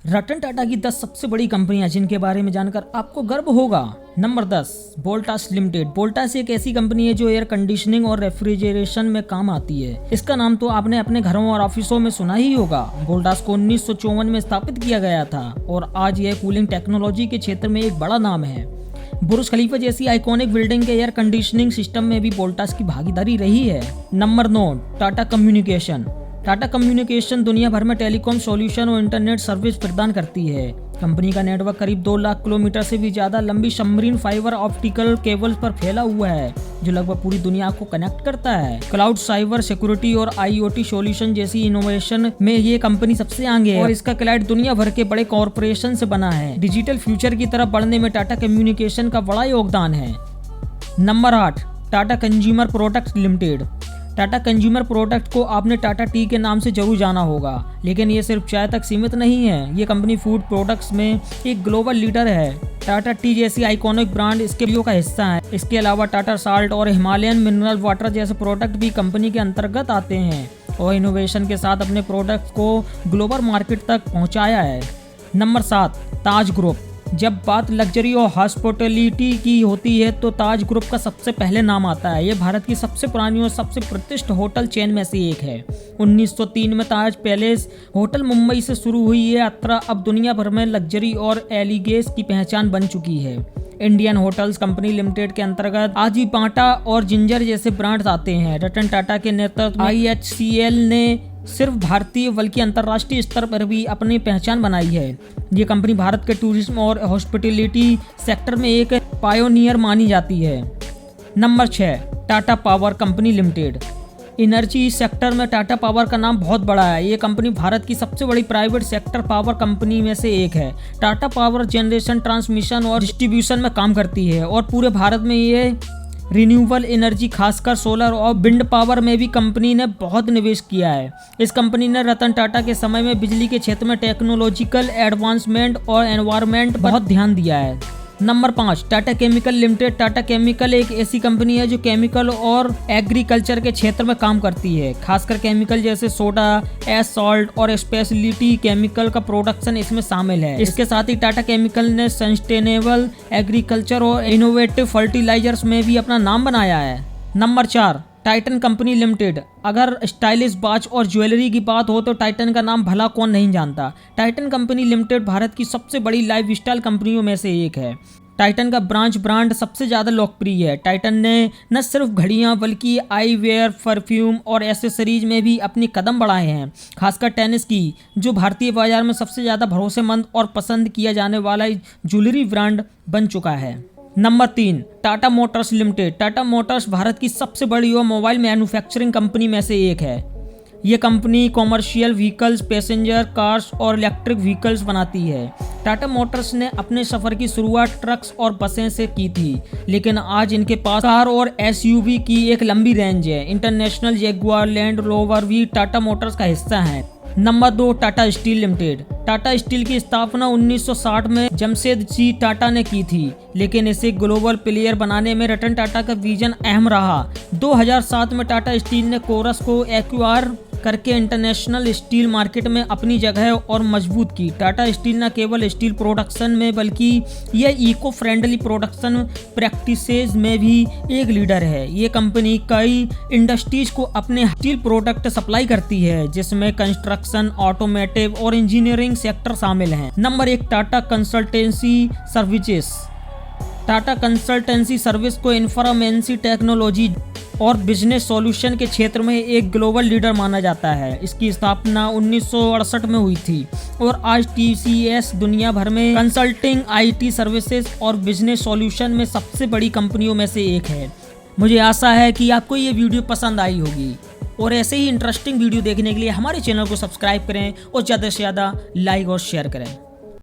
रतन टाटा की 10 सबसे बड़ी कंपनियां जिनके बारे में जानकर आपको गर्व होगा। Number 10, Voltas limited. वोल्टास एक ऐसी कंपनी है जो एयर कंडीशनिंग और रेफ्रिजरेशन में काम आती है। इसका नाम तो आपने अपने घरों और ऑफिसों में सुना ही होगा। वोल्टास को 1954 में स्थापित किया गया था और आज यह कूलिंग टेक्नोलॉजी के क्षेत्र में एक बड़ा नाम है। बुर्ज खलीफा जैसी आइकॉनिक बिल्डिंग के एयर कंडीशनिंग सिस्टम में भी वोल्टास की भागीदारी रही है। Number 9, Tata communication. Tata communication दुनिया भर में टेलीकॉम सॉल्यूशन और इंटरनेट सर्विस प्रदान करती है। कंपनी का नेटवर्क करीब 2 लाख किलोमीटर से भी ज्यादा लंबी सबमरीन फाइबर ऑप्टिकल केबल्स पर फैला हुआ है, जो लगभग पूरी दुनिया को कनेक्ट करता है। क्लाउड, साइबर सिक्योरिटी और IoT सॉल्यूशन जैसी इनोवेशन में ये कंपनी सबसे आगे है और इसका क्लाइंट दुनिया भर के बड़े कॉरपोरेशन से बना है। डिजिटल फ्यूचर की तरफ बढ़ने में टाटा कम्युनिकेशन का बड़ा योगदान है। Number 8, Tata consumer products limited. Tata consumer product को आपने टाटा टी के नाम से जरूर जाना होगा, लेकिन ये सिर्फ चाय तक सीमित नहीं है। ये कंपनी फूड प्रोडक्ट्स में एक ग्लोबल लीडर है। टाटा टी जैसी आइकॉनिक ब्रांड इसके लियो का हिस्सा है। इसके अलावा टाटा साल्ट और हिमालयन मिनरल वाटर जैसे प्रोडक्ट भी कंपनी के अंतर्गत आते हैं और इनोवेशन के साथ अपने प्रोडक्ट को ग्लोबल मार्केट तक पहुँचाया है। नंबर 7, ताज ग्रुप। जब बात लग्जरी और हॉस्पिटैलिटी की होती है तो ताज ग्रुप का सबसे पहले नाम आता है। ये भारत की सबसे पुरानी और सबसे प्रतिष्ठित होटल चेन में से एक है। 1903 में ताज पैलेस होटल मुंबई से शुरू हुई ये यात्रा अब दुनिया भर में लग्जरी और एलिगेंस की पहचान बन चुकी है। इंडियन होटल्स कंपनी लिमिटेड के अंतर्गत आज भी बाटा और जिंजर जैसे ब्रांड्स आते हैं। रतन टाटा के नेतृत्व में IHCL ने सिर्फ भारतीय बल्कि अंतर्राष्ट्रीय स्तर पर भी अपनी पहचान बनाई है। ये कंपनी भारत के टूरिज्म और हॉस्पिटैलिटी सेक्टर में एक पायोनियर मानी जाती है। Number 6, Tata power company limited. Energy sector में टाटा पावर का नाम बहुत बड़ा है। ये कंपनी भारत की सबसे बड़ी प्राइवेट सेक्टर पावर कंपनी में से एक है। टाटा पावर जनरेशन, ट्रांसमिशन और डिस्ट्रीब्यूशन में काम करती है और पूरे भारत में ये रिन्यूएबल एनर्जी खासकर सोलर और विंड पावर में भी कंपनी ने बहुत निवेश किया है। इस कंपनी ने रतन टाटा के समय में बिजली के क्षेत्र में टेक्नोलॉजिकल एडवांसमेंट और एनवायरनमेंट बहुत ध्यान दिया है। Number 5, Tata chemical limited. Tata chemical एक ऐसी कंपनी है जो केमिकल और एग्रीकल्चर के क्षेत्र में काम करती है। खासकर केमिकल जैसे सोडा, सॉल्ट और स्पेशलिटी केमिकल का प्रोडक्शन इसमें शामिल है। इसके साथ ही टाटा केमिकल ने सस्टेनेबल एग्रीकल्चर और इनोवेटिव फर्टिलाइजर्स में भी अपना नाम बनाया है। Number 4, Titan company limited. अगर स्टाइलिश वॉच और ज्वेलरी की बात हो तो टाइटन का नाम भला कौन नहीं जानता। टाइटन कंपनी लिमिटेड भारत की सबसे बड़ी लाइफस्टाइल कंपनियों में से एक है। टाइटन का ब्रांड सबसे ज़्यादा लोकप्रिय है। टाइटन ने न सिर्फ घड़ियां बल्कि आईवेयर, परफ्यूम और एसेसरीज में भी अपनी कदम बढ़ाए हैं। खासकर टेनिस की, जो भारतीय बाजार में सबसे ज़्यादा भरोसेमंद और पसंद किया जाने वाला ज्वेलरी ब्रांड बन चुका है। Number 3, Tata Motors limited. Tata Motors Bharat की सबसे बड़ी और मोबाइल मैन्युफैक्चरिंग कंपनी में से एक है। ये company commercial vehicles, passenger cars और इलेक्ट्रिक व्हीकल्स बनाती है। टाटा मोटर्स ने अपने सफ़र की शुरुआत ट्रक्स और बसें से की थी, लेकिन आज इनके पास कार और SUV की एक लंबी रेंज है। इंटरनेशनल जैगुआर, लैंड रोवर भी टाटा मोटर्स का हिस्सा है। Number 2, Tata steel limited. Tata steel की स्थापना 1960 में जमशेदजी टाटा ने की थी, लेकिन इसे ग्लोबल प्लेयर बनाने में रतन टाटा का विजन अहम रहा। 2007 में टाटा स्टील ने कोरस को एक्वायर करके इंटरनेशनल स्टील मार्केट में अपनी जगह और मजबूत की। टाटा स्टील न केवल स्टील प्रोडक्शन में बल्कि यह इको फ्रेंडली प्रोडक्शन प्रैक्टिसेस में भी एक लीडर है। ये कंपनी कई इंडस्ट्रीज को अपने स्टील प्रोडक्ट सप्लाई करती है, जिसमें कंस्ट्रक्शन, ऑटोमेटिव और इंजीनियरिंग सेक्टर शामिल हैं। Number 1, Tata consultancy services. Tata consultancy service को इंफॉर्मेशन टेक्नोलॉजी और बिजनेस सॉल्यूशन के क्षेत्र में एक ग्लोबल लीडर माना जाता है। इसकी स्थापना 1968 में हुई थी और आज TCS दुनिया भर में कंसल्टिंग, IT सर्विसेज और बिजनेस सॉल्यूशन में सबसे बड़ी कंपनियों में से एक है। मुझे आशा है कि आपको ये वीडियो पसंद आई होगी और ऐसे ही इंटरेस्टिंग वीडियो देखने के लिए हमारे चैनल को सब्सक्राइब करें और ज़्यादा से ज़्यादा लाइक और शेयर करें।